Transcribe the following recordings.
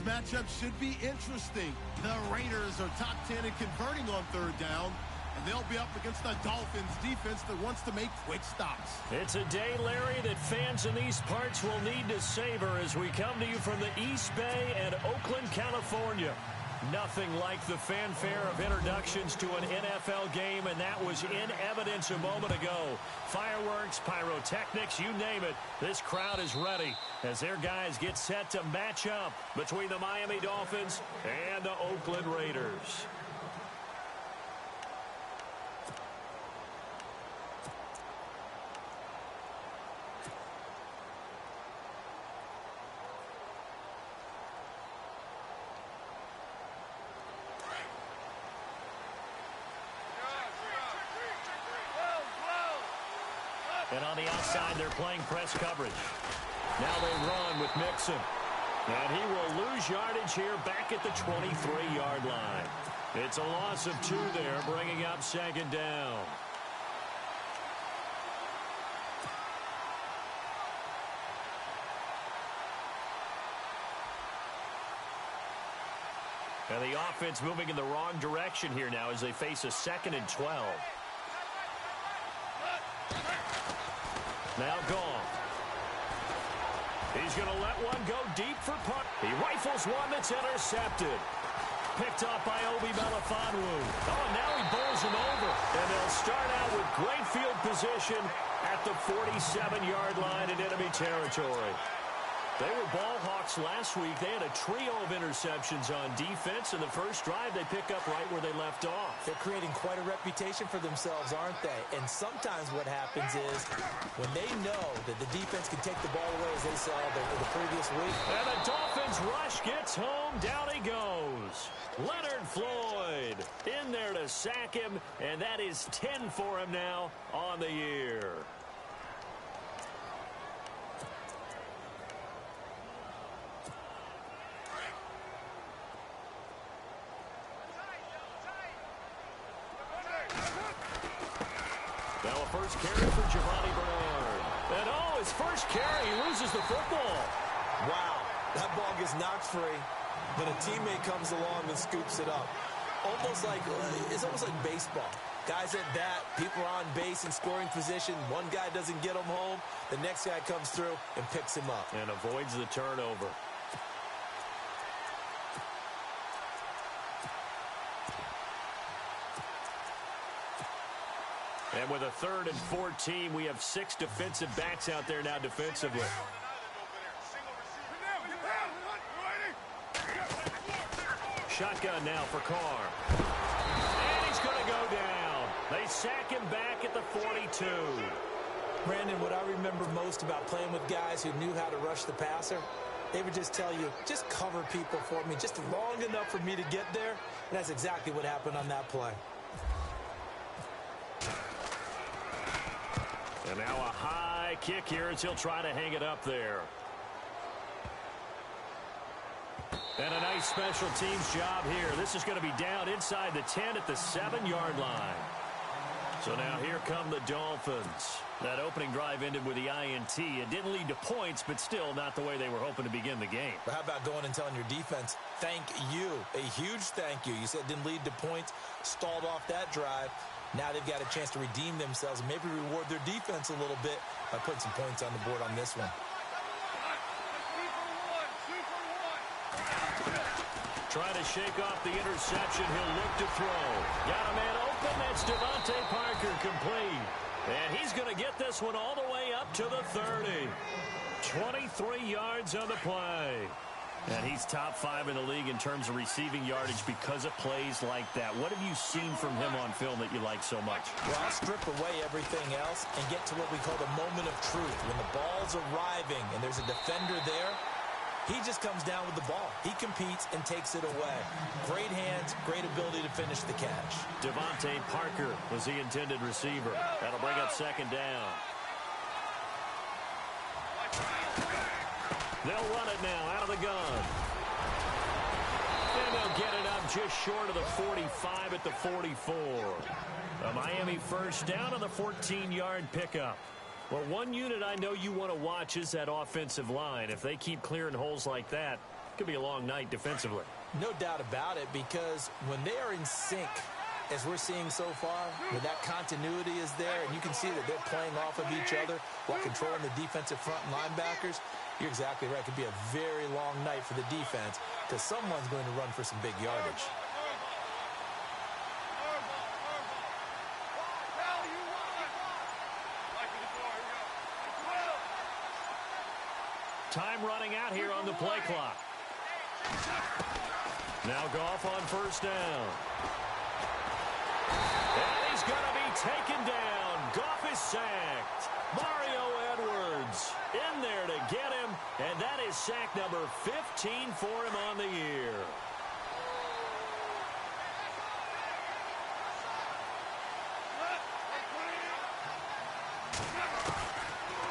This matchup should be interesting. The Raiders are top 10 in converting on third down, and they'll be up against the Dolphins defense that wants to make quick stops. It's a day, Larry, that fans in these parts will need to savor as we come to you from the East Bay and Oakland, California. Nothing like the fanfare of introductions to an NFL game, and that was in evidence a moment ago. Fireworks, pyrotechnics, you name it. This crowd is ready as their guys get set to match up between the Miami Dolphins and the Oakland Raiders. And on the outside, they're playing press coverage. Now they run with Mixon. And he will lose yardage here back at the 23-yard line. It's a loss of 2 there, bringing up second down. And the offense moving in the wrong direction here now as they face a 2nd and 12. Now Goff. He's going to let one go deep for punt. He rifles one that's intercepted. Picked up by Obi Melifonwu. Oh, and now he bowls him over. And they'll start out with great field position at the 47-yard line in enemy territory. They were ball hawks last week. They had a trio of interceptions on defense. In the first drive, they pick up right where they left off. They're creating quite a reputation for themselves, aren't they? And sometimes what happens is when they know that the defense can take the ball away, as they saw the previous week. And the Dolphins rush gets home. Down he goes. Leonard Floyd in there to sack him. And that is 10 for him now on the year. Now a first carry for Giovanni Bernard. And oh, his first carry, he loses the football. Wow, that ball gets knocked free, but a teammate comes along and scoops it up. It's almost like baseball. Guys at bat, people are on base in scoring position. One guy doesn't get him home. The next guy comes through and picks him up. And avoids the turnover. And with a 3rd and 14, we have 6 defensive backs out there now defensively. Shotgun now for Carr. And he's going to go down. They sack him back at the 42. Brandon, what I remember most about playing with guys who knew how to rush the passer, they would just tell you, just cover people for me, just long enough for me to get there. And that's exactly what happened on that play. And now a high kick here as he'll try to hang it up there. And a nice special teams job here. This is going to be down inside the 10 at the 7-yard line. So now here come the Dolphins. That opening drive ended with the INT. It didn't lead to points, but still not the way they were hoping to begin the game. But how about going and telling your defense, thank you, a huge thank you. You said it didn't lead to points, stalled off that drive. Now they've got a chance to redeem themselves and maybe reward their defense a little bit by putting some points on the board on this one. Trying to shake off the interception. He'll look to throw. Got a man open. That's Devontae Parker complete. And he's going to get this one all the way up to the 30. 23 yards on the play. And he's top 5 in the league in terms of receiving yardage because of plays like that. What have you seen from him on film that you like so much? Well, I'll strip away everything else and get to what we call the moment of truth. When the ball's arriving and there's a defender there, he just comes down with the ball. He competes and takes it away. Great hands, great ability to finish the catch. Devontae Parker was the intended receiver. That'll bring up second down. They'll run it now out of the gun. And they'll get it up just short of the 45 at the 44. A Miami first down on the 14-yard pickup. Well, one unit I know you want to watch is that offensive line. If they keep clearing holes like that, could be a long night defensively. No doubt about it, because when they are in sync, as we're seeing so far, when that continuity is there, and you can see that they're playing off of each other while controlling the defensive front and linebackers, you're exactly right. It could be a very long night for the defense because someone's going to run for some big yardage. Time running out here on the play clock. Now Goff on first down. And he's going to be taken down. Goff is sacked. Mario Edwards in there to get him, and that is sack number 15 for him on the year.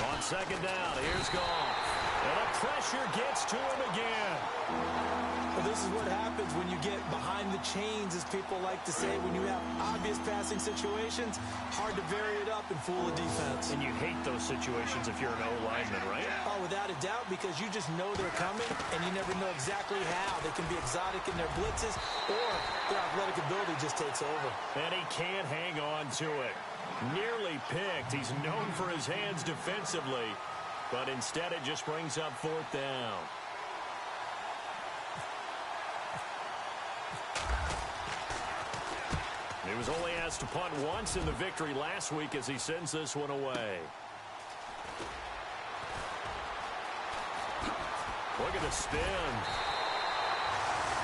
On second down, here's Goff. And the pressure gets to him again. Well, this is what happens when you get behind the chains, as people like to say. When you have obvious passing situations, hard to vary it up and fool the defense. And you hate those situations if you're an O-lineman, right? Oh, without a doubt, because you just know they're coming, and you never know exactly how. They can be exotic in their blitzes, or their athletic ability just takes over. And he can't hang on to it. Nearly picked. He's known for his hands defensively, but instead it just brings up fourth down. He was only asked to punt once in the victory last week as he sends this one away. Look at the spin.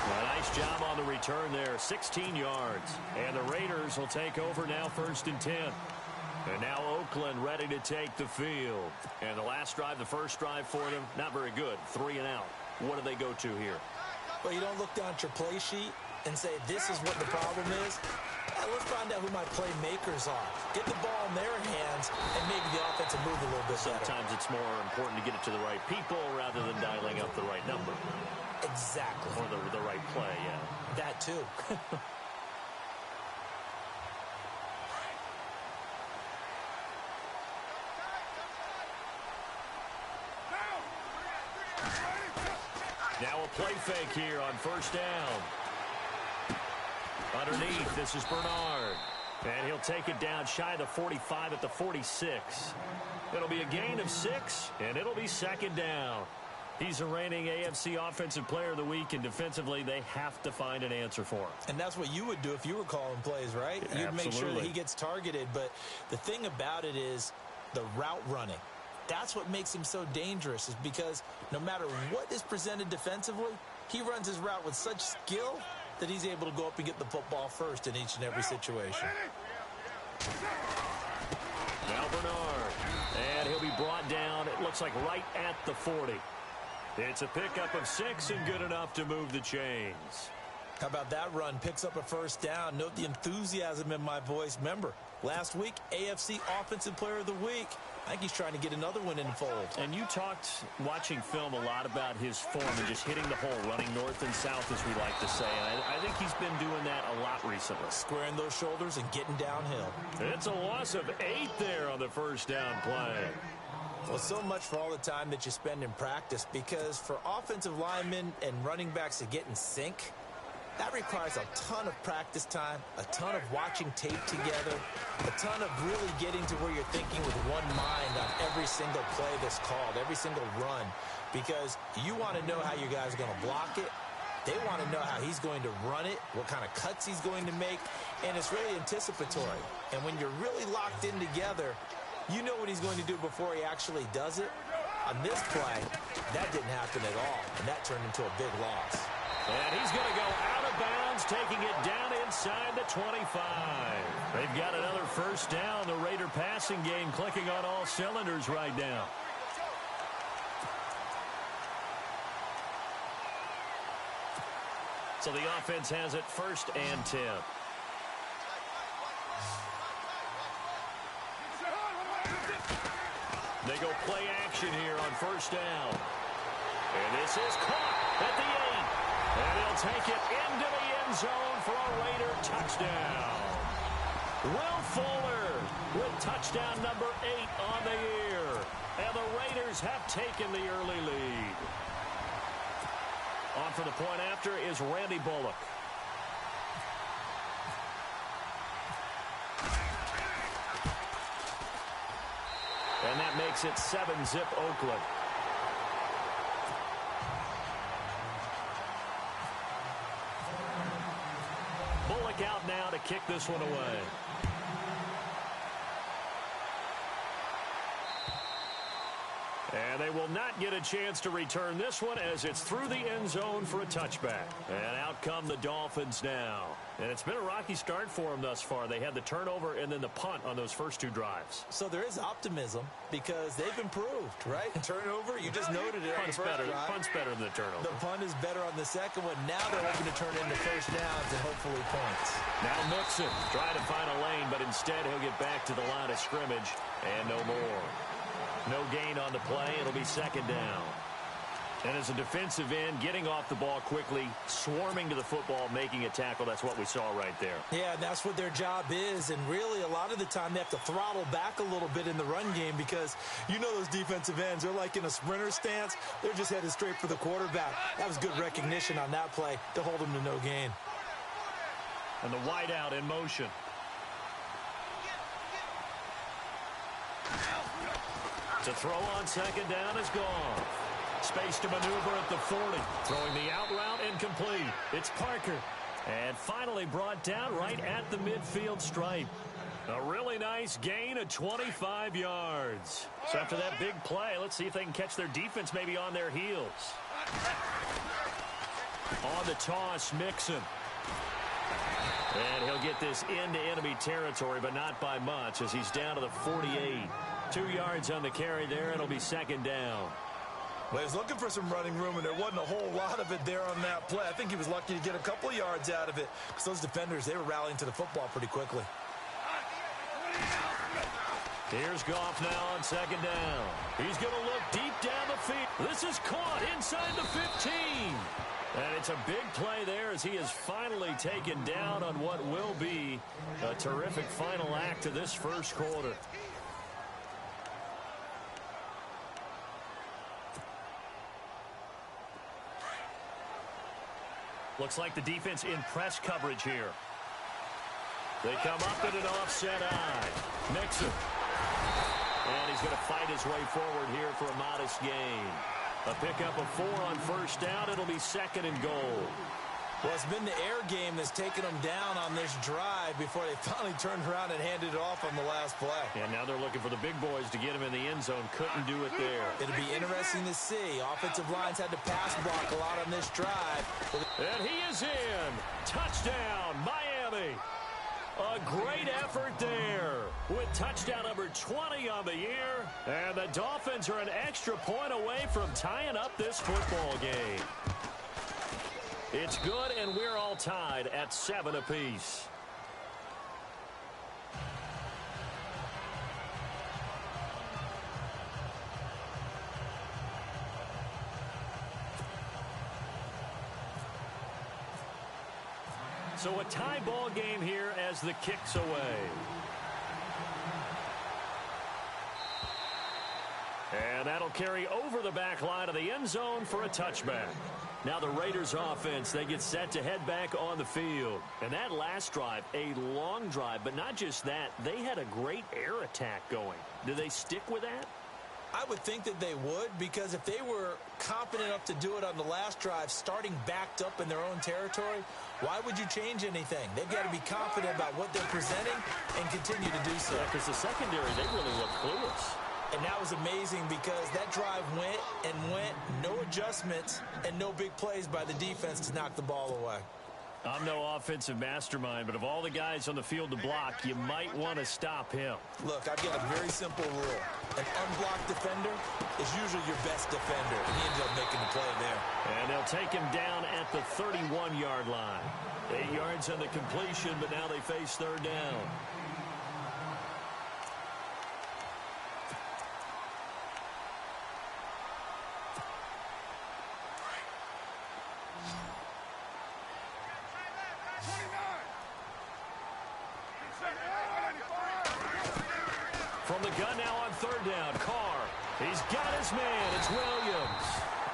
A nice job on the return there. 16 yards. And the Raiders will take over now, 1st and 10. And now Oakland ready to take the field. And the last drive, the first drive for them, not very good. 3 and out. What do they go to here? Well, you don't look down at your play sheet and say, this is what the problem is. Let's find out who my playmakers are. Get the ball in their hands and make the offensive move a little bit better. Sometimes it's more important to get it to the right people rather than dialing up the right number. Exactly. Or the right play, yeah. That too. Now a play fake here on first down. Underneath, this is Bernard. And he'll take it down shy of the 45 at the 46. It'll be a gain of 6, and it'll be 2nd down. He's the reigning AFC Offensive Player of the Week, and defensively, they have to find an answer for him. And that's what you would do if you were calling plays, right? Yeah, you'd make sure that absolutely. he gets targeted. But the thing about it is the route running. That's what makes him so dangerous, is because no matter what is presented defensively, he runs his route with such skill that he's able to go up and get the football first in each and every situation. Now Bernard. And he'll be brought down, it looks like right at the 40. It's a pickup of 6 and good enough to move the chains. How about that run? Picks up a first down. Note the enthusiasm in my voice. Remember, last week, AFC Offensive Player of the Week. I think he's trying to get another one in the fold. And you talked, watching film, a lot about his form and just hitting the hole, running north and south, as we like to say. And I think he's been doing that a lot recently. Squaring those shoulders and getting downhill. It's a loss of 8 there on the first down play. Well, so much for all the time that you spend in practice, because for offensive linemen and running backs to get in sync, that requires a ton of practice time, a ton of watching tape together, a ton of really getting to where you're thinking with one mind on every single play that's called, every single run, because you want to know how your guy's going to block it. They want to know how he's going to run it, what kind of cuts he's going to make, and it's really anticipatory. And when you're really locked in together, you know what he's going to do before he actually does it. On this play, that didn't happen at all, and that turned into a big loss. And he's going to go out of bounds, taking it down inside the 25. They've got another first down. The Raider passing game clicking on all cylinders right now. So the offense has it 1st and 10. They go play action here on first down. And this is caught at the 8. And he'll take it into the end zone for a Raider touchdown. Will Fuller with touchdown number 8 on the year. And the Raiders have taken the early lead. On for the point after is Randy Bullock. And that makes it 7-zip Oakland. Bullock out now to kick this one away. And they will not get a chance to return this one as it's through the end zone for a touchback. And out come the Dolphins now. And it's been a rocky start for them thus far. They had the turnover and then the punt on those first two drives. So there is optimism because they've improved, right? Turnover, you just noted it. Punt's better. Punt's better than the turnover. The punt is better on the second one. Now they're hoping to turn it into first downs and hopefully points. Now Mixon trying to find a lane, but instead he'll get back to the line of scrimmage and no more. No gain on the play. It'll be second down. And as a defensive end, getting off the ball quickly, swarming to the football, making a tackle, that's what we saw right there. Yeah, that's what their job is. And really, a lot of the time, they have to throttle back a little bit in the run game because you know those defensive ends, they're like in a sprinter stance. They're just headed straight for the quarterback. That was good recognition on that play to hold them to no gain. And the wideout in motion. To throw on second down is gone. Space to maneuver at the 40. Throwing the out route incomplete. It's Parker. And finally brought down right at the midfield stripe. A really nice gain of 25 yards. So after that big play, let's see if they can catch their defense maybe on their heels. On the toss, Mixon. And he'll get this into enemy territory, but not by much as he's down to the 48. 2 yards on the carry there. It'll be second down. Well, he was looking for some running room, and there wasn't a whole lot of it there on that play. I think he was lucky to get a couple of yards out of it because those defenders, they were rallying to the football pretty quickly. Here's Goff now on second down. He's going to look deep down the field. This is caught inside the 15. And it's a big play there as he is finally taken down on what will be a terrific final act to this first quarter. Looks like the defense in press coverage here. They come up in an offset eye. Mixon. And he's going to fight his way forward here for a modest gain. A pickup of 4 on first down. It'll be second and goal. Well, it's been the air game that's taken them down on this drive before they finally turned around and handed it off on the last play. And now they're looking for the big boys to get him in the end zone. Couldn't do it there. It'll be interesting to see. Offensive lines had to pass block a lot on this drive. And he is in. Touchdown, Miami. A great effort there with touchdown number 20 on the year. And the Dolphins are an extra point away from tying up this football game. It's good, and we're all tied at 7 apiece. So a tie ball game here as the kick's away. And that'll carry over the back line of the end zone for a touchback. Now the Raiders offense, they get set to head back on the field. And that last drive, a long drive, but not just that, they had a great air attack going. Do they stick with that? I would think that they would, because if they were confident enough to do it on the last drive, starting backed up in their own territory, why would you change anything? They've got to be confident about what they're presenting and continue to do so. Yeah, because the secondary, they really look clueless. And that was amazing because that drive went and went, no adjustments, and no big plays by the defense to knock the ball away. I'm no offensive mastermind, but of all the guys on the field to block, you might want to stop him. Look, I've got a very simple rule. An unblocked defender is usually your best defender, and he ended up making the play there. And they'll take him down at the 31-yard line. 8 yards on the completion, but now they face third down. From the gun now on third down, Carr. He's got his man. It's Williams.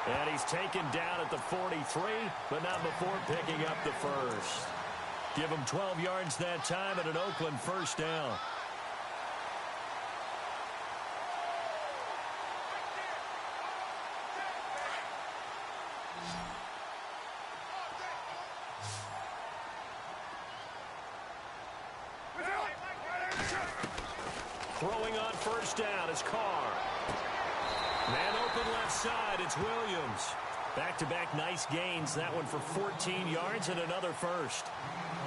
And he's taken down at the 43, but not before picking up the first. Give him 12 yards that time and an Oakland first down. Throwing on first down is Carr. Man open left side, it's Williams. Back-to-back nice gains, that one for 14 yards and another first.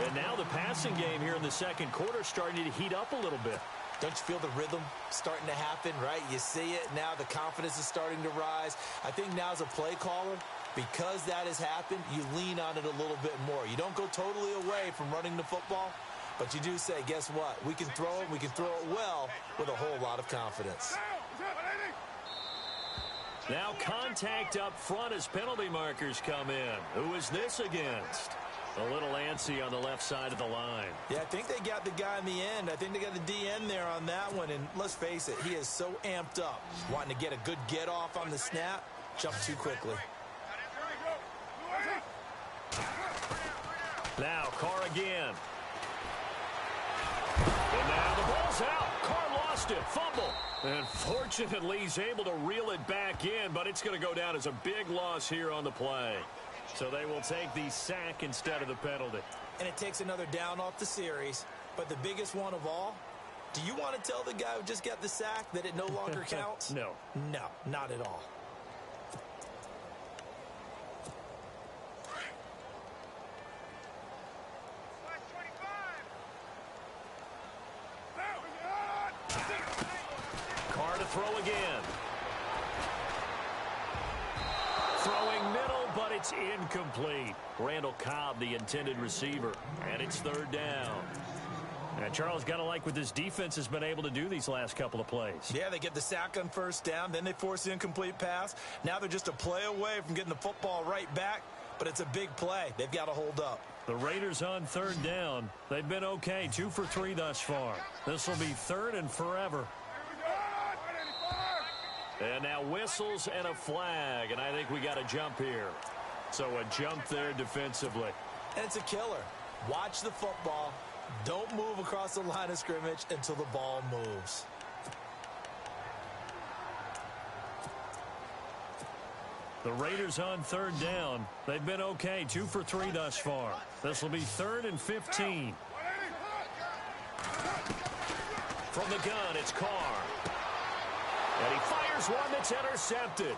And now the passing game here in the second quarter starting to heat up a little bit. Don't you feel the rhythm starting to happen, right? You see it now, the confidence is starting to rise. I think now as a play caller, because that has happened, you lean on it a little bit more. You don't go totally away from running the football, but you do say, guess what? We can throw it, we can throw it well with a whole lot of confidence. Now contact up front as penalty markers come in. Who is this against? A little antsy on the left side of the line. Yeah, I think they got the guy in the end. I think they got the DN there on that one. And let's face it, he is so amped up, wanting to get a good get off on the snap, jump too quickly. Now Carr again. And now the ball's out. Carr lost it. Fumble. And fortunately, he's able to reel it back in, but it's going to go down as a big loss here on the play. So they will take the sack instead of the penalty. And it takes another down off the series. But the biggest one of all, do you want to tell the guy who just got the sack that it no longer counts? No. No, not at all. Carr to throw again. Throwing middle, but it's incomplete. Randall Cobb, the intended receiver, and it's third down. And Charles, got to like what this defense has been able to do these last couple of plays. Yeah, they get the sack on first down, then they force the incomplete pass. Now they're just a play away from getting the football right back, but it's a big play. They've got to hold up. The Raiders on third down. They've been okay, 2 for 3 thus far. This will be third and forever. And now whistles and a flag, and I think we got a jump here. So a jump there defensively. And it's a killer. Watch the football. Don't move across the line of scrimmage until the ball moves. The Raiders on third down. They've been okay, 2 for 3 thus far. This will be third and 15. From the gun, it's Carr. And he fires one that's intercepted.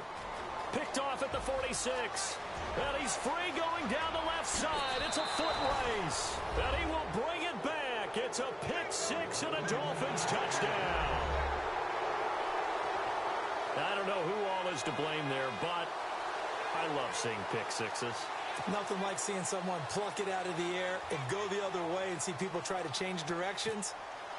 Picked off at the 46. And he's free going down the left side. It's a foot race. And he will bring it back. It's a pick six and a Dolphins touchdown. I don't know who all is to blame there, but I love seeing pick sixes. Nothing like seeing someone pluck it out of the air and go the other way and see people try to change directions.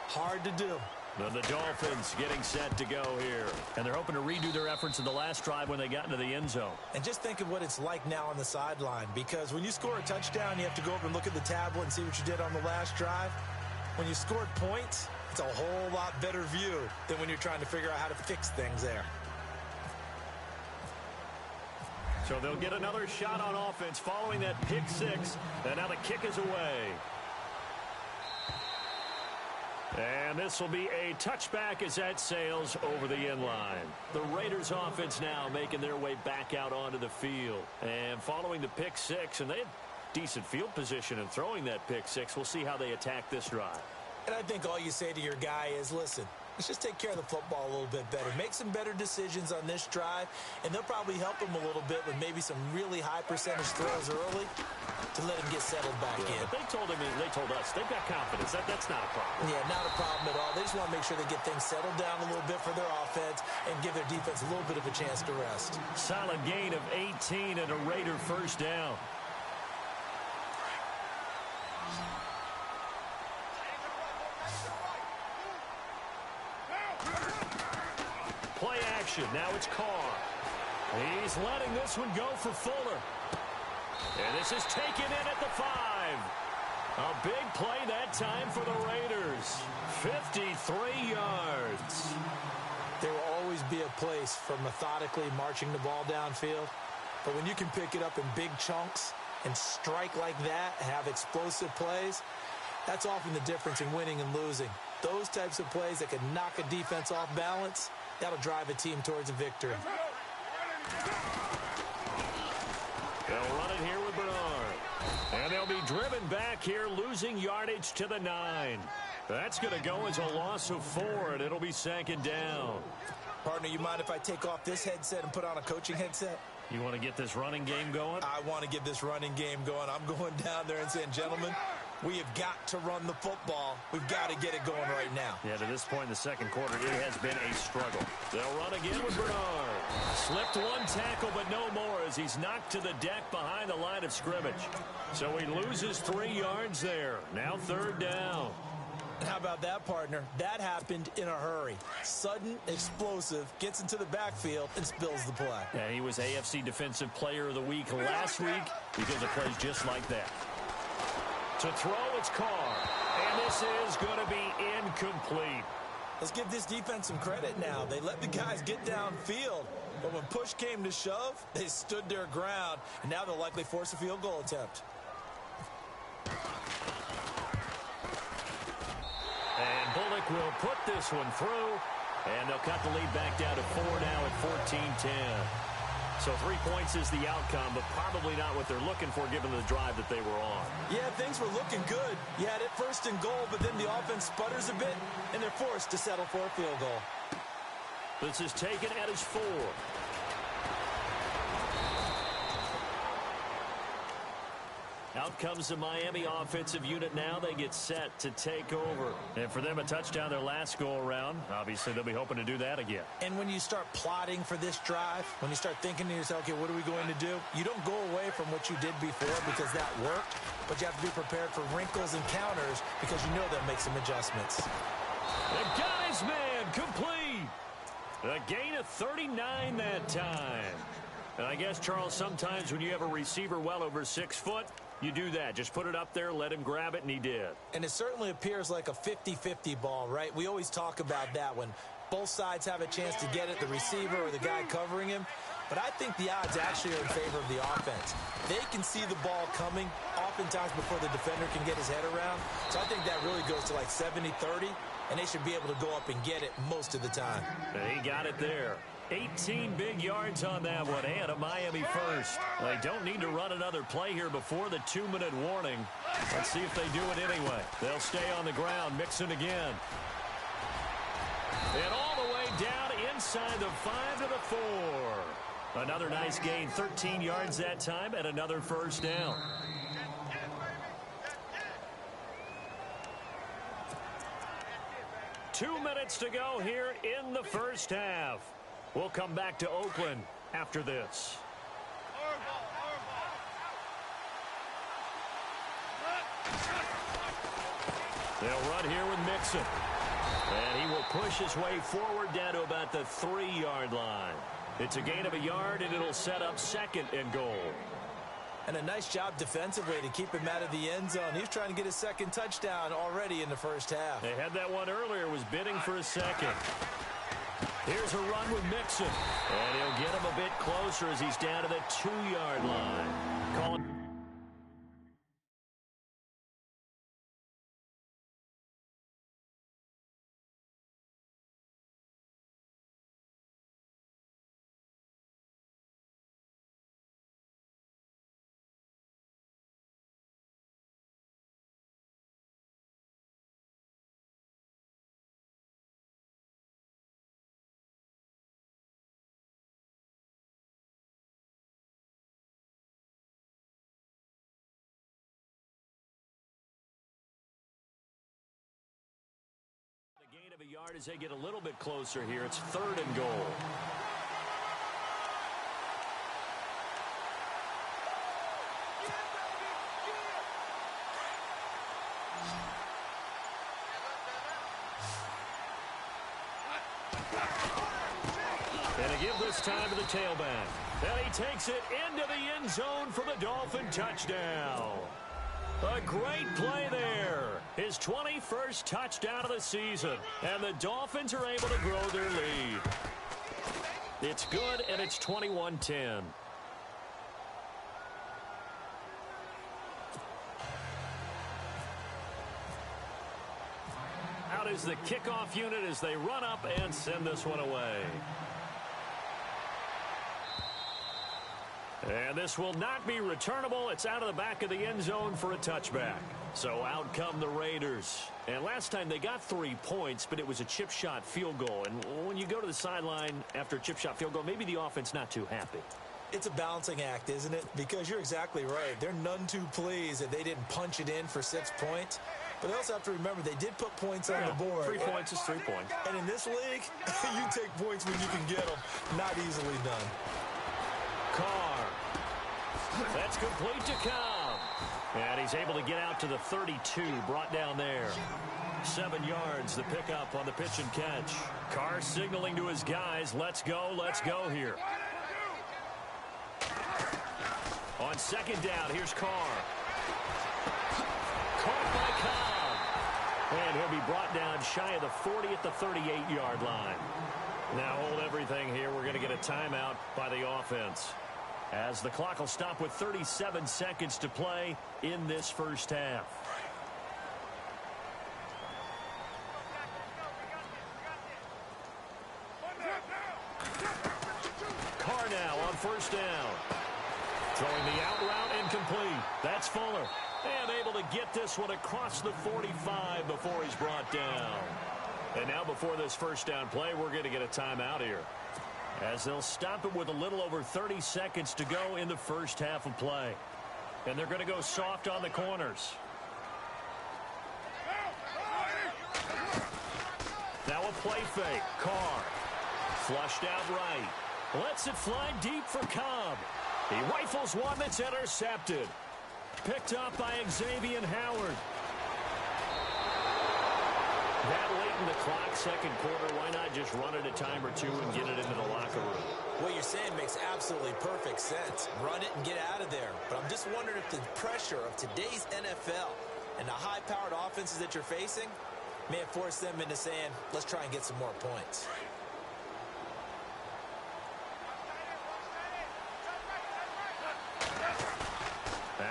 Hard to do. And the Dolphins getting set to go here. And they're hoping to redo their efforts in the last drive when they got into the end zone. And just think of what it's like now on the sideline, because when you score a touchdown, you have to go up and look at the tablet and see what you did on the last drive. When you scored points, it's a whole lot better view than when you're trying to figure out how to fix things there. So they'll get another shot on offense following that pick six. And now the kick is away. And this will be a touchback as that sails over the end line. The Raiders offense now making their way back out onto the field. And following the pick six, and they had decent field position in throwing that pick six. We'll see how they attack this drive. And I think all you say to your guy is, listen, let's just take care of the football a little bit better. Make some better decisions on this drive, and they'll probably help him a little bit with maybe some really high percentage throws early to let him get settled back in. But they told us they've got confidence. That's not a problem. Yeah, not a problem at all. They just want to make sure they get things settled down a little bit for their offense and give their defense a little bit of a chance to rest. Solid gain of 18 and a Raider first down. Play action. Now it's Carr. He's letting this one go for Fuller. And this is taken in at the 5. A big play that time for the Raiders. 53 yards. There will always be a place for methodically marching the ball downfield, But when you can pick it up in big chunks and strike like that, have explosive plays, that's often the difference in winning and losing. Those types of plays that can knock a defense off balance, that'll drive a team towards a victory. They'll run it here with Bernard. And they'll be driven back here, losing yardage to the 9. That's going to go as a loss of 4, and it'll be second down. Partner, you mind if I take off this headset and put on a coaching headset? You want to get this running game going? I want to get this running game going. I'm going down there and saying, gentlemen, we have got to run the football. We've got to get it going right now. Yeah, to this point in the second quarter, it has been a struggle. They'll run again with Bernard. Slipped one tackle, but no more as he's knocked to the deck behind the line of scrimmage. So he loses 3 yards there. Now third down. How about that, partner? That happened in a hurry. Sudden, explosive, gets into the backfield, and spills the play. Yeah, he was AFC Defensive Player of the Week last week because of plays just like that. To throw, it's Carr. And this is going to be incomplete. Let's give this defense some credit now. They let the guys get downfield, but when push came to shove, they stood their ground, and now they'll likely force a field goal attempt. And Bullock will put this one through, and they'll cut the lead back down to 4 now at 14-10. So 3 points is the outcome, but probably not what they're looking for given the drive that they were on. Yeah, things were looking good. You had it first and goal, but then the offense sputters a bit, and they're forced to settle for a field goal. This is taken at his 4. Out comes the Miami offensive unit now. They get set to take over. And for them, a touchdown their last go-around. Obviously, they'll be hoping to do that again. And when you start plotting for this drive, when you start thinking to yourself, okay, what are we going to do? You don't go away from what you did before because that worked, but you have to be prepared for wrinkles and counters because you know they'll make some adjustments. They got his man complete. A gain of 39 that time. And I guess, Charles, sometimes when you have a receiver well over 6 foot, you do that. Just put it up there, let him grab it, and he did. And it certainly appears like a 50-50 ball, right? We always talk about that when both sides have a chance to get it, the receiver or the guy covering him. But I think the odds actually are in favor of the offense. They can see the ball coming oftentimes before the defender can get his head around. So I think that really goes to like 70-30, and they should be able to go up and get it most of the time. And he got it there. 18 big yards on that one, and a Miami first. They don't need to run another play here before the 2-minute warning. Let's see if they do it anyway. They'll stay on the ground, Mixon again. And all the way down inside the 5 to the 4. Another nice gain, 13 yards that time, and another first down. Two minutes to go here in the first half. We'll come back to Oakland after this. They'll run here with Mixon. And he will push his way forward down to about the 3-yard line. It's a gain of a yard, and it'll set up second and goal. And a nice job defensively to keep him out of the end zone. He's trying to get his second touchdown already in the first half. They had that one earlier, was bidding for a second. Here's a run with Mixon. And he'll get him a bit closer as he's down to the 2-yard line. Calling. Gain of a yard as they get a little bit closer here. It's third and goal. And a give this time to the tailback. And he takes it into the end zone for the Dolphin touchdown. A great play there. His 21st touchdown of the season. And the Dolphins are able to grow their lead. It's good, and it's 21-10. out is the kickoff unit as they run up and send this one away. And this will not be returnable. It's out of the back of the end zone for a touchback. So out come the Raiders. And last time they got 3 points, but it was a chip shot field goal. And when you go to the sideline after a chip shot field goal, maybe the offense not too happy. It's a balancing act, isn't it? Because you're exactly right. They're none too pleased that they didn't punch it in for 6 points. But they also have to remember they did put points on the board. 3 points is 3 points. And in this league, you take points when you can get them. Not easily done. Carr. That's complete to Cobb. And he's able to get out to the 32, brought down there. 7 yards, the pickup on the pitch and catch. Carr signaling to his guys, let's go here. On second down, here's Carr. Caught by Cobb. And he'll be brought down shy of the 40 at the 38-yard line. Now hold everything here. We're going to get a timeout by the offense, as the clock will stop with 37 seconds to play in this first half. Carr now on first down. Throwing the out route incomplete. That's Fuller. And able to get this one across the 45 before he's brought down. And now before this first down play, we're going to get a timeout here, as they'll stop it with a little over 30 seconds to go in the first half of play. And they're going to go soft on the corners. Now a play fake. Carr. Flushed out right. Lets it fly deep for Cobb. He rifles one that's intercepted. Picked up by Xavier Howard. That late in the clock, second quarter, why not just run it a time or two and get it into the locker room? What you're saying makes absolutely perfect sense. Run it and get out of there. But I'm just wondering if the pressure of today's NFL and the high-powered offenses that you're facing may have forced them into saying, let's try and get some more points.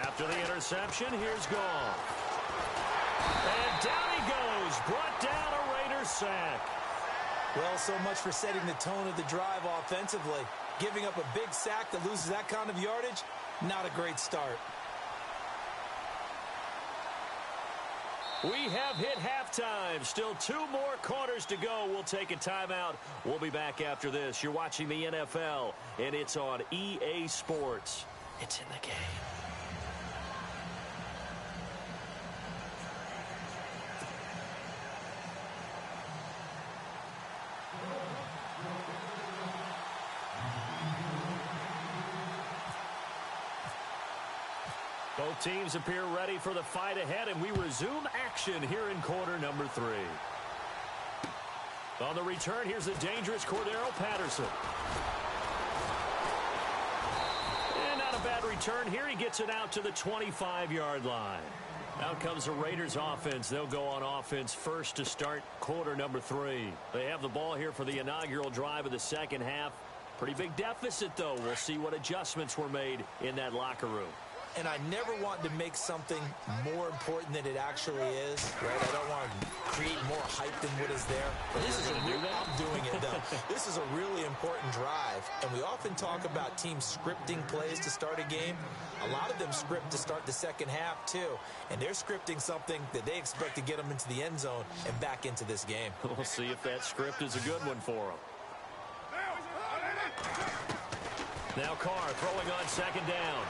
After the interception, here's Goff. And down he goes. Brought down a Raiders sack. Well, so much for setting the tone of the drive offensively. Giving up a big sack that loses that kind of yardage, not a great start. We have hit halftime. Still 2 more quarters to go. We'll take a timeout. We'll be back after this. You're watching the NFL, and it's on EA Sports. It's in the game. Both teams appear ready for the fight ahead, and we resume action here in quarter number 3. On the return, here's the dangerous Cordero Patterson. And not a bad return here. He gets it out to the 25-yard line. Out comes the Raiders offense. They'll go on offense first to start quarter number 3. They have the ball here for the inaugural drive of the second half. Pretty big deficit, though. We'll see what adjustments were made in that locker room. And I never want to make something more important than it actually is, right? I don't want to create more hype than what is there. But this is I'm doing it, though. This is a really important drive. And we often talk about teams scripting plays to start a game. A lot of them script to start the second half, too. And they're scripting something that they expect to get them into the end zone and back into this game. We'll see if that script is a good one for them. Now Carr throwing on second down.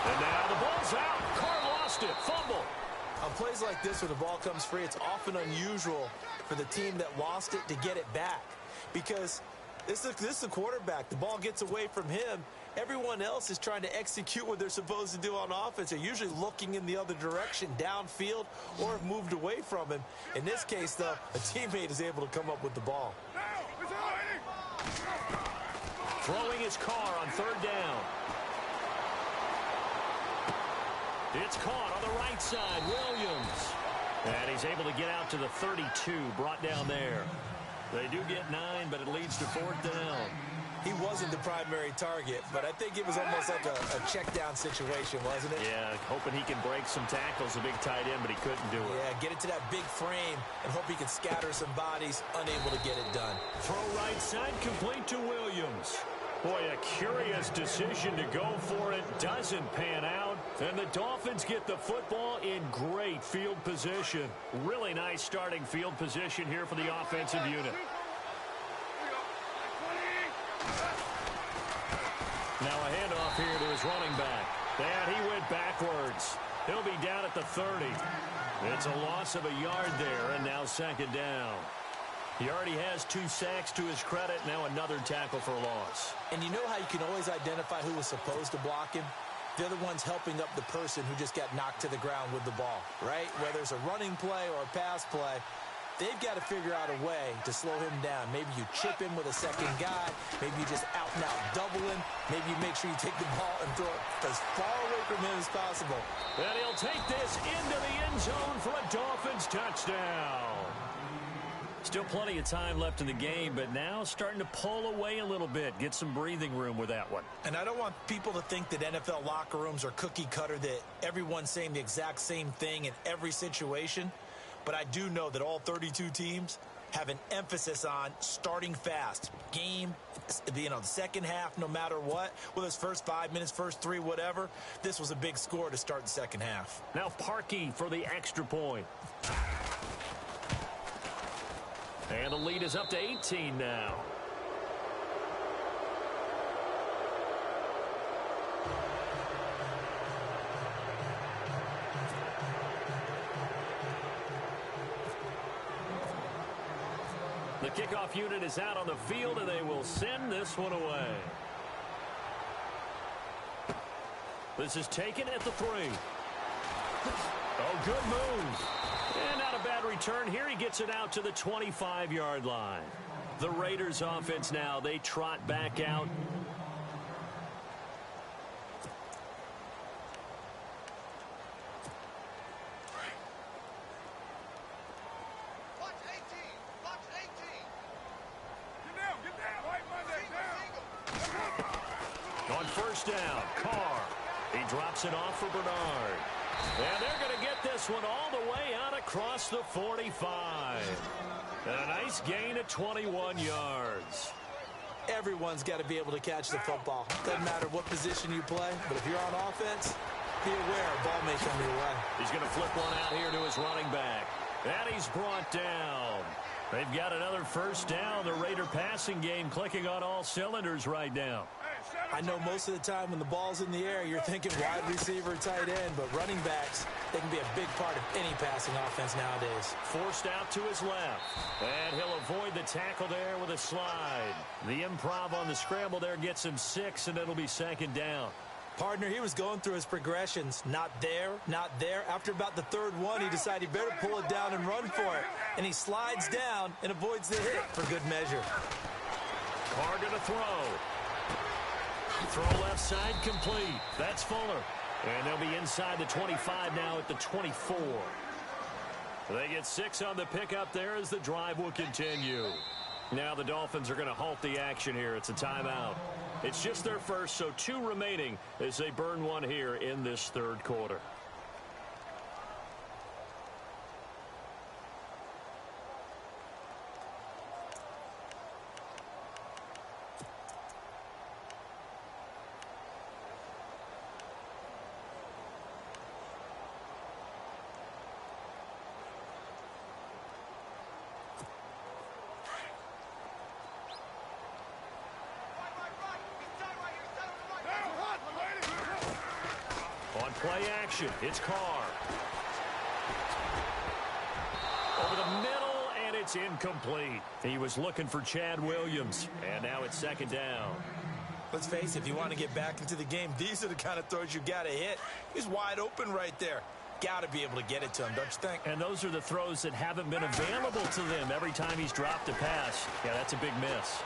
And now the ball's out. Carr lost it. Fumble. On plays like this where the ball comes free, it's often unusual for the team that lost it to get it back. Because this is the quarterback. The ball gets away from him. Everyone else is trying to execute what they're supposed to do on offense. They're usually looking in the other direction, downfield, or have moved away from him. In this case, though, a teammate is able to come up with the ball. Throwing his Carr on third down. It's caught on the right side, Williams. And he's able to get out to the 32, brought down there. They do get 9, but it leads to fourth down. He wasn't the primary target, but I think it was almost like a check-down situation, wasn't it? Yeah, hoping he can break some tackles, a big tight end, but he couldn't do it. Yeah, get it to that big frame and hope he can scatter some bodies, unable to get it done. Throw right side, complete to Williams. Boy, a curious decision to go for it. Doesn't pan out. And the Dolphins get the football in great field position. Really nice starting field position here for the offensive unit. Now a handoff here to his running back. And he went backwards. He'll be down at the 30. It's a loss of a yard there, and now second down. He already has 2 sacks to his credit. Now another tackle for loss. And you know how you can always identify who was supposed to block him? They're the ones helping up the person who just got knocked to the ground with the ball, right? Whether it's a running play or a pass play, they've got to figure out a way to slow him down. Maybe you chip him with a second guy. Maybe you just out-and-out double him. Maybe you make sure you take the ball and throw it as far away from him as possible. And he'll take this into the end zone for a Dolphins touchdown. Still plenty of time left in the game, but now starting to pull away a little bit. Get some breathing room with that one. And I don't want people to think that NFL locker rooms are cookie cutter, that everyone's saying the exact same thing in every situation. But I do know that all 32 teams have an emphasis on starting fast. Game, the second half, no matter what. Whether it's first 5 minutes, first 3, whatever. This was a big score to start the second half. Now Parkey for the extra point. And the lead is up to 18 now. The kickoff unit is out on the field, and they will send this one away. This is taken at the 3. Oh, good move. And not a bad return here. He gets it out to the 25-yard line. The Raiders offense now, they trot back out. On first down, Carr. He drops it off for Bernard. And they're going to get this one all the way out across the 45. And a nice gain of 21 yards. Everyone's got to be able to catch the football. Doesn't matter what position you play, but if you're on offense, be aware a ball may come your way. He's going to flip one out here to his running back. And he's brought down. They've got another first down. The Raider passing game clicking on all cylinders right now. I know most of the time when the ball's in the air, you're thinking wide receiver, tight end, but running backs, they can be a big part of any passing offense nowadays. Forced out to his left. And he'll avoid the tackle there with a slide. The improv on the scramble there gets him 6, and it'll be second down. Partner, he was going through his progressions. Not there, not there. After about the third one, he decided he better pull it down and run for it. And he slides down and avoids the hit for good measure. Carr going to throw. Throw left side complete. That's Fuller. And they'll be inside the 25 now at the 24. They get 6 on the pickup there as the drive will continue. Now the Dolphins are going to halt the action here. It's a timeout. It's just their first, so 2 remaining as they burn one here in this third quarter. On play action, it's Carr. Over the middle, and it's incomplete. He was looking for Chad Williams, and now it's second down. Let's face it, if you want to get back into the game, these are the kind of throws you got to hit. He's wide open right there. Got to be able to get it to him, don't you think? And those are the throws that haven't been available to them every time he's dropped a pass. Yeah, that's a big miss.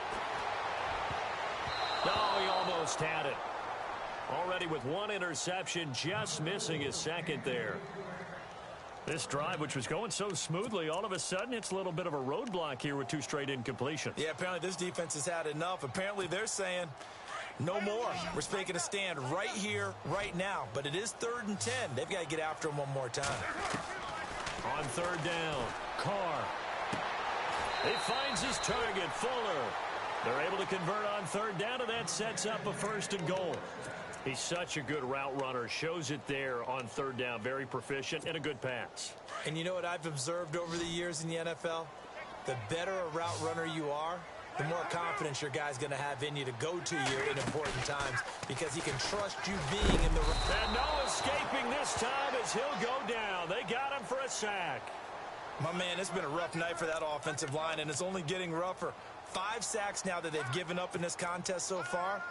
Oh, he almost had it. Already with 1 interception, just missing his second there. This drive, which was going so smoothly, all of a sudden it's a little bit of a roadblock here with 2 straight incompletions. Yeah, apparently this defense has had enough. Apparently they're saying no more. We're making a stand right here, right now. But it is 3rd and 10. They've got to get after him one more time. On 3rd down, Carr. He finds his target, Fuller. They're able to convert on 3rd down, and that sets up a 1st and goal. He's such a good route runner. Shows it there on 3rd down. Very proficient and a good pass. And you know what I've observed over the years in the NFL? The better a route runner you are, the more confidence your guy's going to have in you to go to you in important times because he can trust you being in the... And no escaping this time as he'll go down. They got him for a sack. My man, it's been a rough night for that offensive line, and it's only getting rougher. 5 sacks now that they've given up in this contest so far.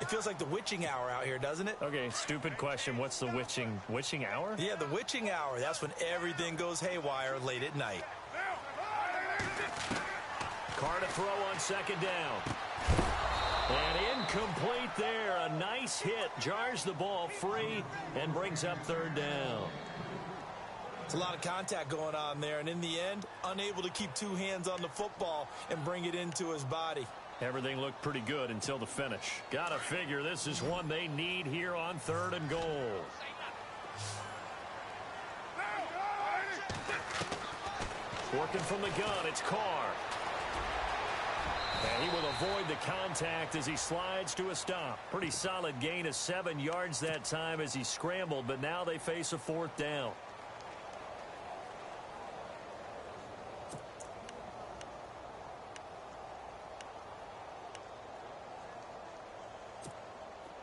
It feels like the witching hour out here, doesn't it? Okay, stupid question. What's the witching hour? Yeah, the witching hour. That's when everything goes haywire late at night. Carr to throw on 2nd down. And incomplete there. A nice hit. Jars the ball free and brings up 3rd down. It's a lot of contact going on there, and in the end, unable to keep 2 hands on the football and bring it into his body. Everything looked pretty good until the finish. Gotta figure this is one they need here on 3rd and goal. Working from the gun, it's Carr. And he will avoid the contact as he slides to a stop. Pretty solid gain of 7 yards that time as he scrambled, but now they face a 4th down.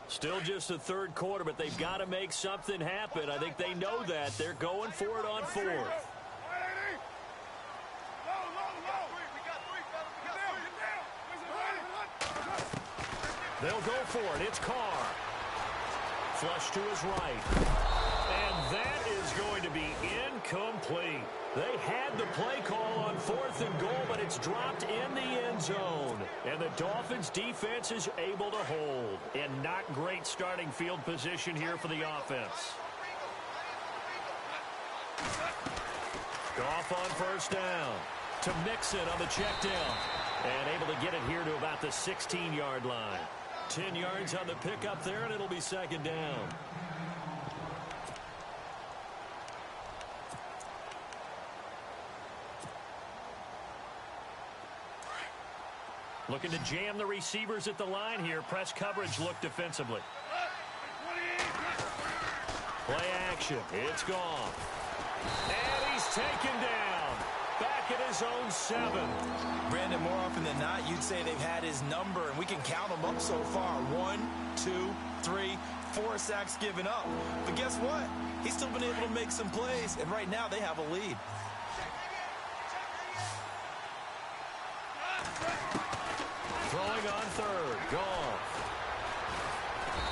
Still just the 3rd quarter, but they've got to make something happen. I think they know that. They're going for it on 4th. They'll go for it. It's Carr. Flush to his right. And that is going to be incomplete. They had the play call on 4th and goal, but it's dropped in the end zone. And the Dolphins defense is able to hold. And not great starting field position here for the offense. Goff on 1st down. To Mixon on the check down. And able to get it here to about the 16-yard line. 10 yards on the pickup there, and it'll be 2nd down. Looking to jam the receivers at the line here. Press coverage look defensively. Play action. It's gone. And he's taken down. Back at his own 7. Brandon, more often than not, you'd say they've had his number, and we can count them up so far. 1, 2, 3, 4 sacks given up. But guess what? He's still been able to make some plays, and right now they have a lead. Throwing on 3rd. Goff.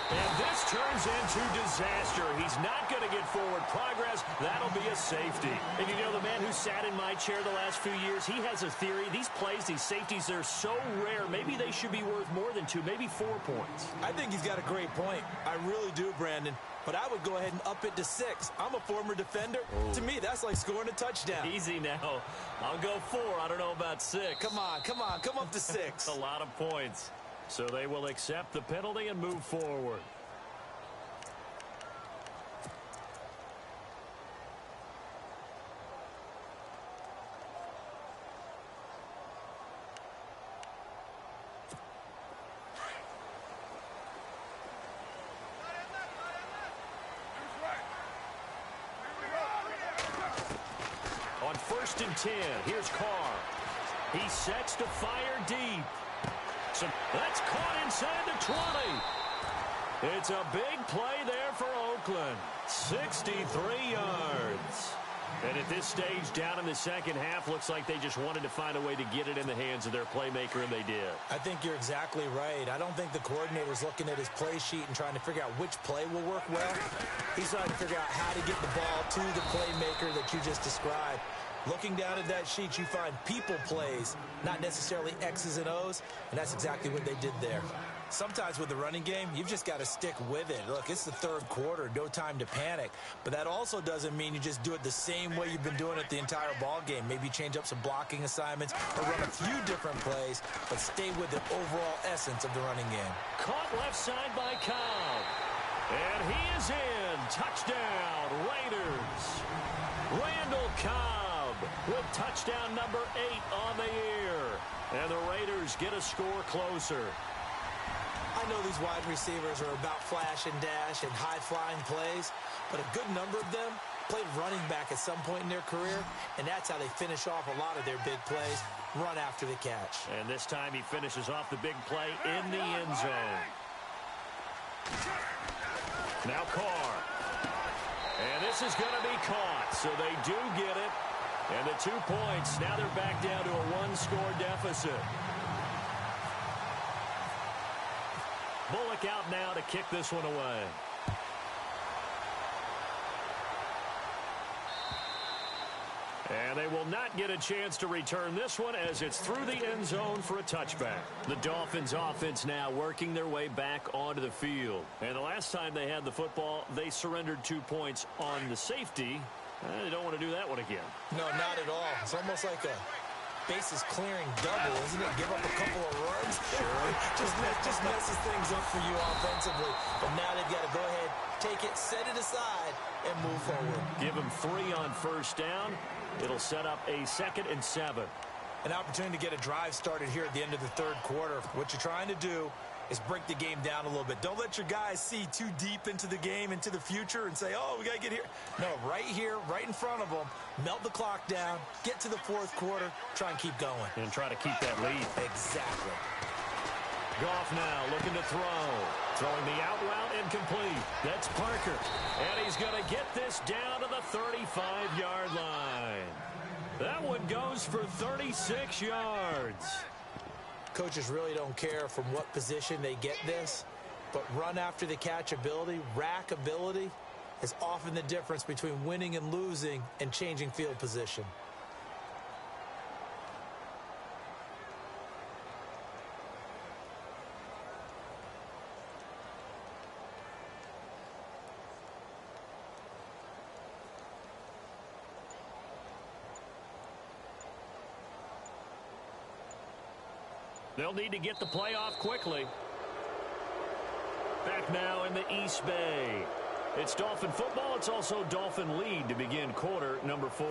And this turns into disaster. He's not going to get forward progress. That'll be a safety. And you know, the man who sat in my chair the last few years, he has a theory. These plays, these safeties, they're so rare. Maybe they should be worth more than 2, maybe 4 points. I think he's got a great point. I really do, Brandon. But I would go ahead and up it to 6. I'm a former defender. Oh. To me, that's like scoring a touchdown. Easy now. I'll go 4. I don't know about 6. Come on. Come up to 6. A lot of points. So they will accept the penalty and move forward. On 1st and 10, here's Carr. He sets to fire deep. So that's caught inside the 20. It's a big play there for Oakland. 63 yards. And at this stage, down in the 2nd half, looks like they just wanted to find a way to get it in the hands of their playmaker, and they did. I think you're exactly right. I don't think the coordinator's looking at his play sheet and trying to figure out which play will work well. He's trying to figure out how to get the ball to the playmaker that you just described. Looking down at that sheet, you find people plays, not necessarily X's and O's, and that's exactly what they did there. Sometimes with the running game, you've just got to stick with it. Look, it's the third quarter, no time to panic. But that also doesn't mean you just do it the same way you've been doing it the entire ball game. Maybe change up some blocking assignments or run a few different plays, but stay with the overall essence of the running game. Caught left side by Cobb. And he is in. Touchdown, Raiders. Randall Cobb with touchdown number 8 on the year. And the Raiders get a score closer. I know these wide receivers are about flash and dash and high-flying plays, but a good number of them played running back at some point in their career, and that's how they finish off a lot of their big plays, run after the catch. And this time he finishes off the big play in the end zone. Now Carr. And this is going to be caught, so they do get it. And the 2 points, now they're back down to a 1-score deficit. Bullock out now to kick this one away. And they will not get a chance to return this one as it's through the end zone for a touchback. The Dolphins offense now working their way back onto the field. And the last time they had the football, they surrendered 2 points on the safety. They don't want to do that one again. No, not at all. It's almost like a bases clearing double, isn't it? Give up a couple of runs. Sure. just messes things up for you offensively. But now they've got to go ahead, take it, set it aside, and move forward. Give them 3 on first down. It'll set up a 2nd and 7. An opportunity to get a drive started here at the end of the third quarter. What you're trying to do is break the game down a little bit. Don't let your guys see too deep into the game, into the future, and say, oh, we got to get here. No, right here, right in front of them, melt the clock down, get to the fourth quarter, try and keep going. And try to keep that lead. Exactly. Goff now looking to throw. Throwing the out route incomplete. That's Parker. And he's going to get this down to the 35-yard line. That one goes for 36 yards. Coaches really don't care from what position they get this, but run after the catch ability, rack ability, is often the difference between winning and losing and changing field position. They'll need to get the play off quickly. Back now in the East Bay. It's Dolphin football. It's also Dolphin lead to begin quarter number 4.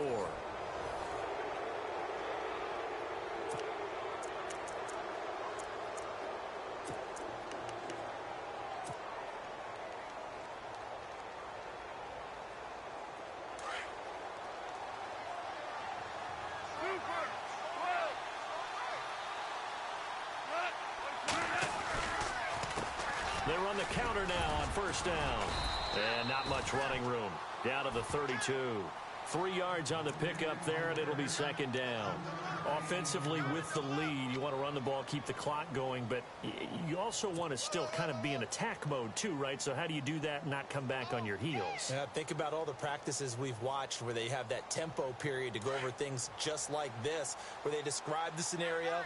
They run the counter now on first down. And not much running room. Down to the 32. 3 yards on the pickup there, and it'll be 2nd down. Offensively with the lead, you want to run the ball, keep the clock going, but you also want to still kind of be in attack mode too, right? So how do you do that and not come back on your heels? Yeah, think about all the practices we've watched where they have that tempo period to go over things just like this, where they describe the scenario,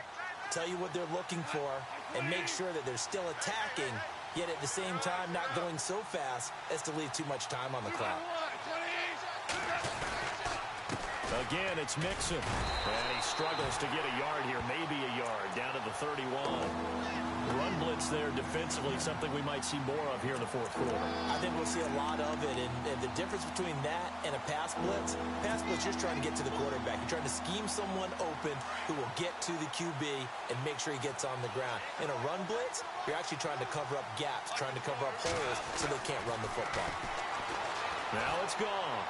tell you what they're looking for, and make sure that they're still attacking, yet at the same time not going so fast as to leave too much time on the clock. Again, it's Mixon. And he struggles to get a yard here, maybe a yard, down to the 31. Run blitz there defensively, something we might see more of here in the fourth quarter. I think we'll see a lot of it, and the difference between that and a pass blitz, you're just trying to get to the quarterback. You're trying to scheme someone open who will get to the QB and make sure he gets on the ground. In a run blitz, you're actually trying to cover up gaps, trying to cover up holes so they can't run the football. Now it's gone.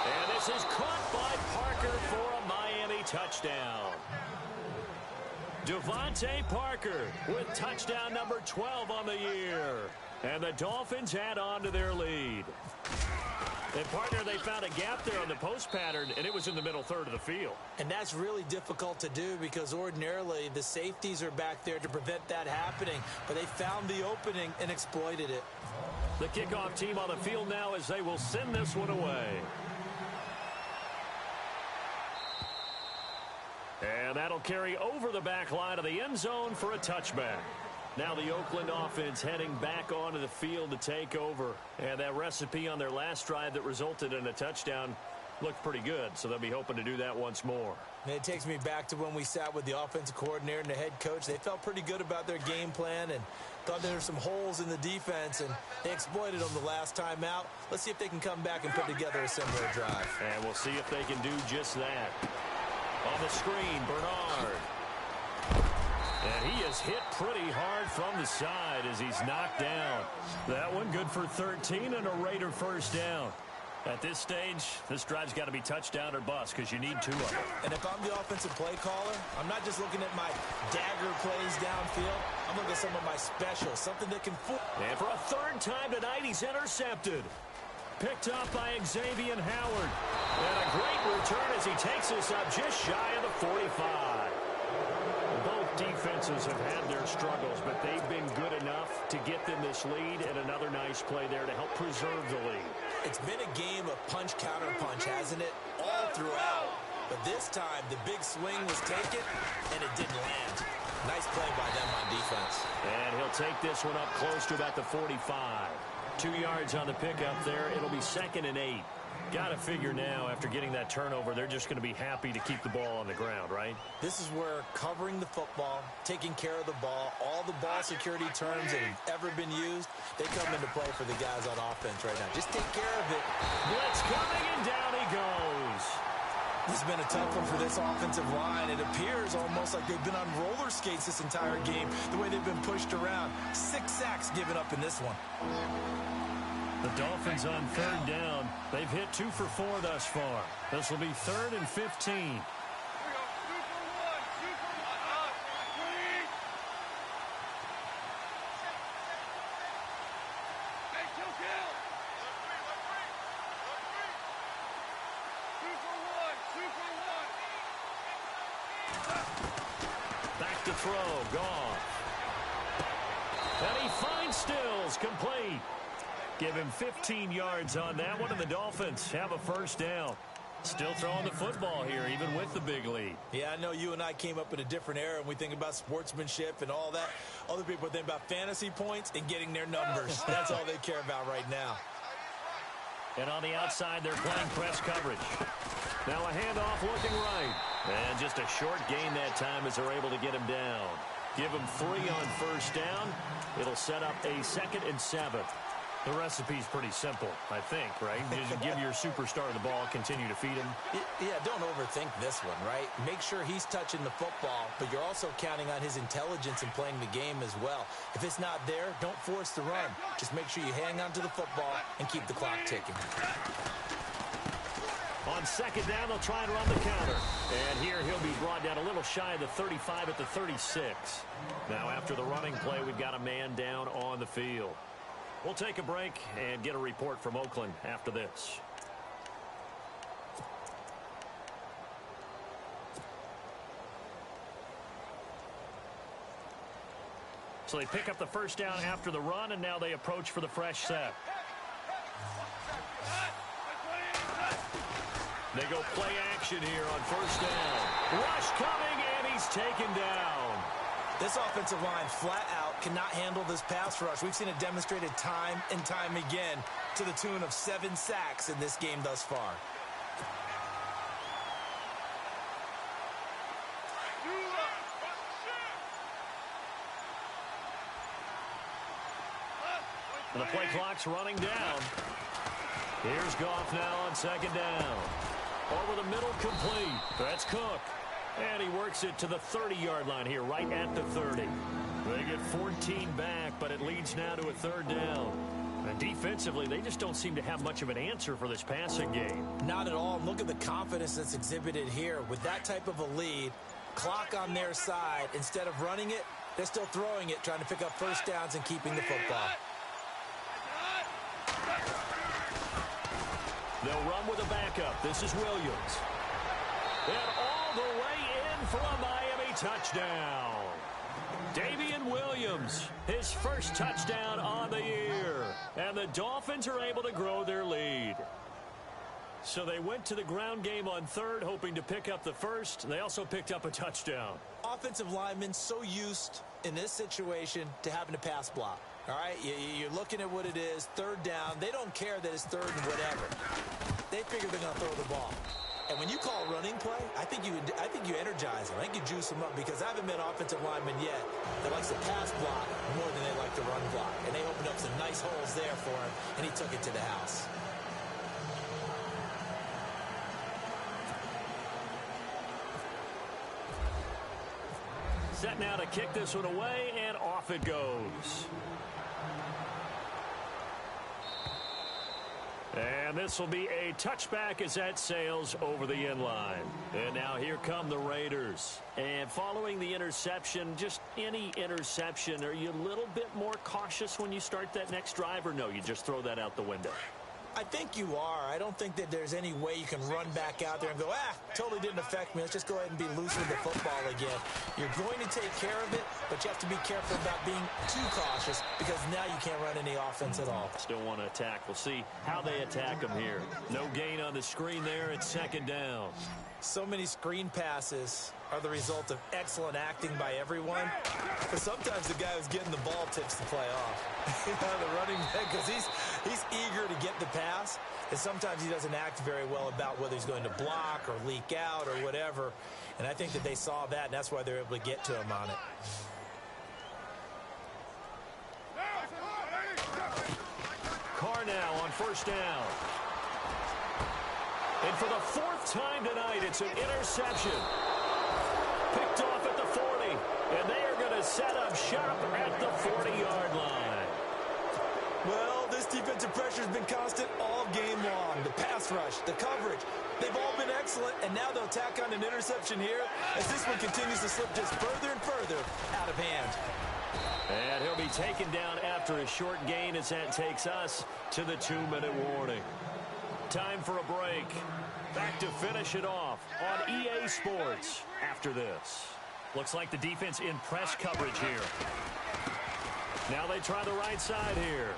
And this is caught by Parker for a Miami touchdown. Devontae Parker with touchdown number 12 on the year. And the Dolphins add on to their lead. And, partner, they found a gap there on the post pattern, and it was in the middle third of the field. And that's really difficult to do because ordinarily the safeties are back there to prevent that happening. But they found the opening and exploited it. The kickoff team on the field now as they will send this one away. And that'll carry over the back line of the end zone for a touchback. Now the Oakland offense heading back onto the field to take over. And that recipe on their last drive that resulted in a touchdown looked pretty good, so they'll be hoping to do that once more. And it takes me back to when we sat with the offensive coordinator and the head coach. They felt pretty good about their game plan and thought there were some holes in the defense, and they exploited them the last time out. Let's see if they can come back and put together a similar drive. And we'll see if they can do just that. On the screen, Bernard. And he is hit pretty hard from the side as he's knocked down. That one good for 13 and a Raider first down. At this stage, this drive's got to be touchdown or bust because you need two of them. And if I'm the offensive play caller, I'm not just looking at my dagger plays downfield. I'm looking at some of my specials, something that can fool. And for a third time tonight, he's intercepted. Picked up by Xavier Howard. And a great return as he takes us up just shy of the 45. Both defenses have had their struggles, but they've been good enough to get them this lead, and another nice play there to help preserve the lead. It's been a game of punch-counter-punch, hasn't it? All throughout. But this time, the big swing was taken, and it didn't land. Nice play by them on defense. And he'll take this one up close to about the 45. 2 yards on the pickup there. It'll be 2nd and 8. Got to figure now, after getting that turnover, they're just going to be happy to keep the ball on the ground, right? This is where covering the football, taking care of the ball, all the ball security terms that have ever been used, they come into play for the guys on offense right now. Just take care of it. Blitz coming, and down he goes. This has been a tough one for this offensive line. It appears almost like they've been on roller skates this entire game, the way they've been pushed around. 6 sacks given up in this one. The Dolphins on third down. They've hit 2 for 4 thus far. This will be 3rd and 15. Back to throw. Gone. And he finds Stills. Complete. Give him 15 yards on that one, and the Dolphins have a first down. Still throwing the football here, even with the big lead. Yeah, I know you and I came up in a different era, and we think about sportsmanship and all that. Other people think about fantasy points and getting their numbers. That's all they care about right now. And on the outside, they're playing press coverage. Now a handoff looking right. And just a short gain that time as they're able to get him down. Give him 3 on first down. It'll set up a 2nd and 7. The recipe's pretty simple, I think, right? Just give your superstar the ball, continue to feed him. Yeah, don't overthink this one, right? Make sure he's touching the football, but you're also counting on his intelligence in playing the game as well. If it's not there, don't force the run. Just make sure you hang on to the football and keep the clock ticking. On 2nd down, they'll try and run the counter. And here he'll be brought down a little shy of the 35 at the 36. Now after the running play, we've got a man down on the field. We'll take a break and get a report from Oakland after this. So they pick up the first down after the run, and now they approach for the fresh set. They go play action here on first down. Rush coming, and he's taken down. This offensive line flat out cannot handle this pass rush. We've seen it demonstrated time and time again to the tune of 7 sacks in this game thus far. And the play clock's running down. Here's Goff now on 2nd down. Over the middle, complete. That's Cook. And he works it to the 30-yard line here, right at the 30. They get 14 back, but it leads now to a 3rd down. And defensively, they just don't seem to have much of an answer for this passing game. Not at all. Look at the confidence that's exhibited here. With that type of a lead, clock on their side, instead of running it, they're still throwing it, trying to pick up first downs and keeping the football. They'll run with a backup. This is Williams. And all the way in for a Miami touchdown. Damian Williams, his first touchdown on the year. And the Dolphins are able to grow their lead. So they went to the ground game on 3rd, hoping to pick up the first. They also picked up a touchdown. Offensive linemen so used in this situation to having to pass block. All right, you're looking at what it is, third down. They don't care that it's third and whatever. They figure they're going to throw the ball. And when you call running play, I think you energize them. I think you juice them up, because I haven't met an offensive lineman yet that likes to pass block more than they like to run block. And they opened up some nice holes there for him, and he took it to the house. Set now to kick this one away, and off it goes. And this will be a touchback as that sails over the end line. And now here come the Raiders. And following the interception, just any interception, are you a little bit more cautious when you start that next drive, or no, you just throw that out the window? I think you are. I don't think that there's any way you can run back out there and go, totally didn't affect me. Let's just go ahead and be loose with the football again. You're going to take care of it, but you have to be careful about being too cautious, because now you can't run any offense at all. Still want to attack. We'll see how they attack them here. No gain on the screen there. It's second down. So many screen passes are the result of excellent acting by everyone. But sometimes the guy who's getting the ball tips the play off. The running back, because he's eager to get the pass, and sometimes he doesn't act very well about whether he's going to block or leak out or whatever. And I think that they saw that, and that's why they're able to get to him on it. Carr now on first down. And for the fourth time tonight, it's an interception. Picked off at the 40. And they are going to set up shop at the 40-yard line. Well, this defensive pressure has been constant all game long. The pass rush, the coverage, they've all been excellent. And now they'll tack on an interception here as this one continues to slip just further and further out of hand. And he'll be taken down after a short gain as that takes us to the 2-minute warning. Time for a break. Back to finish it off on EA Sports after this. Looks like the defense in press coverage here. Now they try the right side here.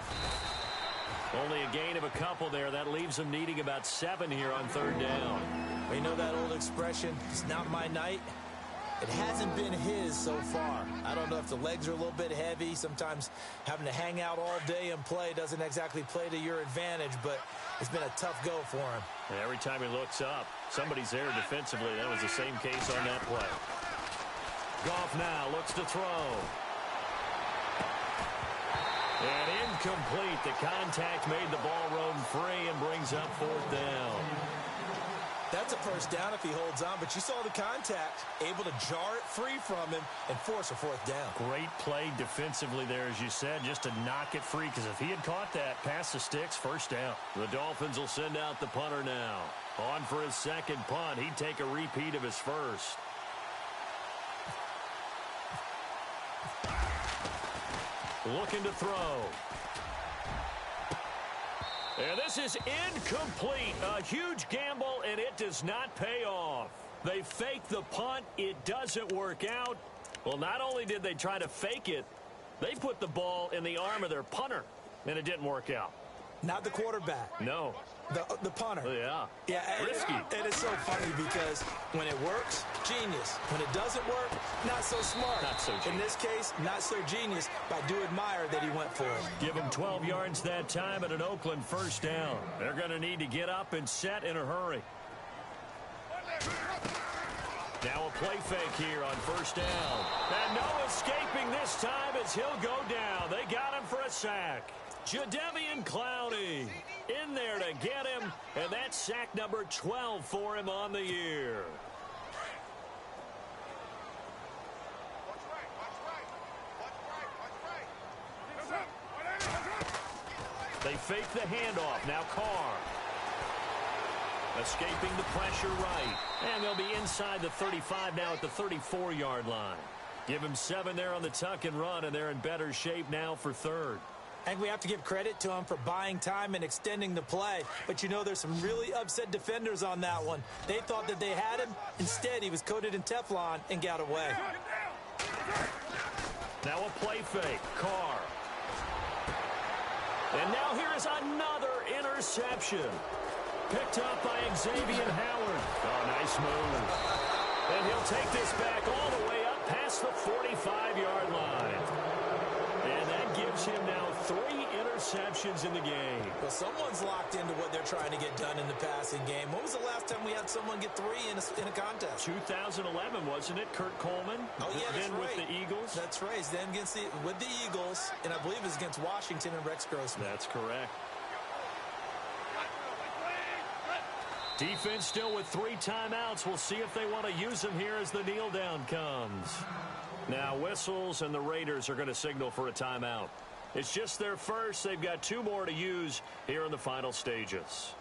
Only a gain of a couple there. That leaves them needing about 7 here on third down. You know that old expression, it's not my night? It hasn't been his so far. I don't know if the legs are a little bit heavy. Sometimes having to hang out all day and play doesn't exactly play to your advantage, but it's been a tough go for him. And every time he looks up, somebody's there defensively. That was the same case on that play. Goff now looks to throw. And incomplete. The contact made the ball roam free and brings up fourth down. That's a first down if he holds on, but you saw the contact, able to jar it free from him and force a fourth down. Great play defensively there, as you said, just to knock it free, because if he had caught that, past the sticks, first down. The Dolphins will send out the punter now. On for his second punt. He'd take a repeat of his first. Looking to throw. And this is incomplete. A huge gamble, and it does not pay off. They fake the punt. It doesn't work out. Well, not only did they try to fake it, they put the ball in the arm of their punter, and it didn't work out. Not the quarterback. No. The punter. Yeah. Yeah. Risky. It is so funny because when it works, genius. When it doesn't work, not so smart. Not so genius. In this case, not so genius, but I do admire that he went for it. Give him 12 yards that time at an Oakland first down. They're going to need to get up and set in a hurry. Now a play fake here on first down. And no escaping this time as he'll go down. They got him for a sack. Jadeveon Clowney in there to get him, and that's sack number 12 for him on the year. They fake the handoff. Now Carr. Escaping the pressure right. And they'll be inside the 35 now at the 34-yard line. Give him 7 there on the tuck and run, and they're in better shape now for third. I think we have to give credit to him for buying time and extending the play. But, you know, there's some really upset defenders on that one. They thought that they had him. Instead, he was coated in Teflon and got away. Now a play fake. Carr. And now here is another interception. Picked up by Xavier Howard. Oh, nice move. And he'll take this back all the way up past the 45-yard line. And that gives him now 3 interceptions in the game. Well, someone's locked into what they're trying to get done in the passing game. When was the last time we had someone get 3 in a contest? 2011, wasn't it? Kurt Coleman? Oh, yeah, that's then right. with the Eagles? That's right. Then with the Eagles, and I believe it was against Washington and Rex Grossman. That's correct. Defense still with 3 timeouts. We'll see if they want to use them here as the kneel down comes. Now whistles, and the Raiders are going to signal for a timeout. It's just their first. They've got 2 more to use here in the final stages.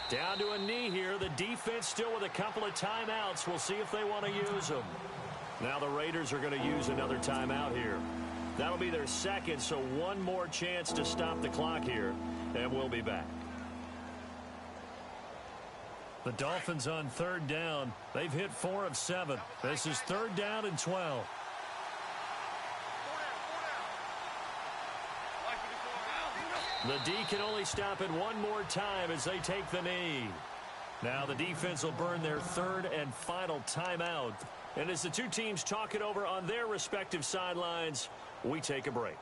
Down to a knee here. The defense still with a couple of timeouts. We'll see if they want to use them. Now the Raiders are going to use another timeout here. That'll be their second, so 1 more chance to stop the clock here, and we'll be back. The Dolphins on 3rd down. They've hit 4 of 7. This is 3rd down and 12. The D can only stop it 1 more time as they take the knee. Now the defense will burn their 3rd and final timeout. And as the 2 teams talk it over on their respective sidelines, we take a break.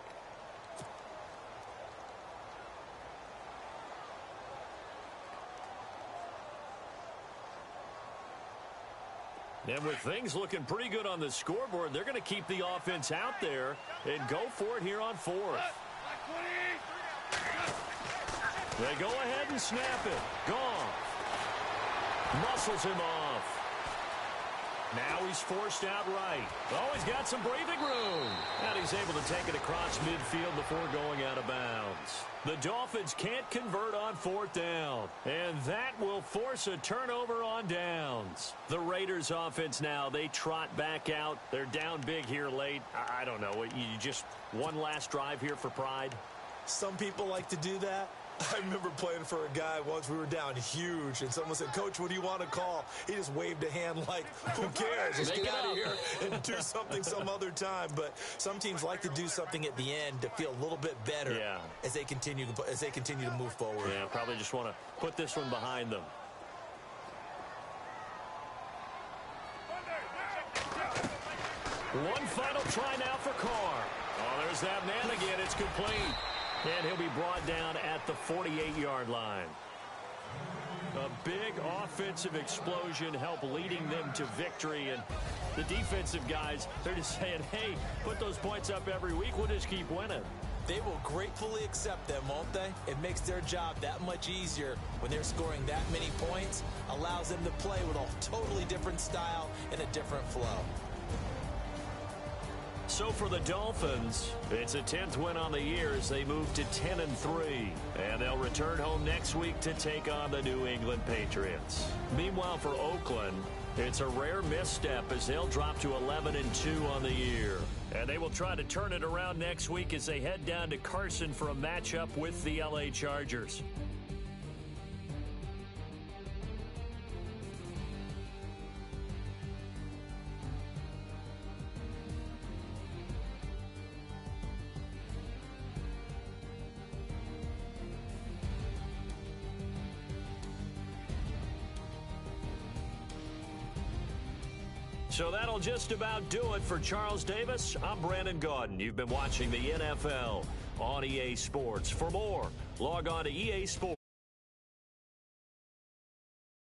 And with things looking pretty good on the scoreboard, they're going to keep the offense out there and go for it here on 4th. They go ahead and snap it. Goff muscles him off. Now he's forced out right. Oh, he's got some breathing room. And he's able to take it across midfield before going out of bounds. The Dolphins can't convert on 4th down. And that will force a turnover on downs. The Raiders offense now, they trot back out. They're down big here late. I don't know. You just one last drive here for pride? Some people like to do that. I remember playing for a guy once. We were down huge, and someone said, "Coach, what do you want to call?" He just waved a hand like, who cares? Just get out of here and do something some other time. But some teams like to do something at the end to feel a little bit better as they continue to move forward. Yeah, probably just want to put this one behind them. One final try now for Carr. Oh, there's that man again. It's complete. And he'll be brought down at the 48-yard line. A big offensive explosion helped leading them to victory. And the defensive guys, they're just saying, hey, put those points up every week. We'll just keep winning. They will gratefully accept them, won't they? It makes their job that much easier when they're scoring that many points. Allows them to play with a totally different style and a different flow. So for the Dolphins, it's a 10th win on the year as they move to 10-3. And they'll return home next week to take on the New England Patriots. Meanwhile, for Oakland, it's a rare misstep as they'll drop to 11-2 on the year. And they will try to turn it around next week as they head down to Carson for a matchup with the LA Chargers. So that'll just about do it for Charles Davis. I'm Brandon Gaudin. You've been watching the NFL on EA Sports. For more, log on to EA Sports.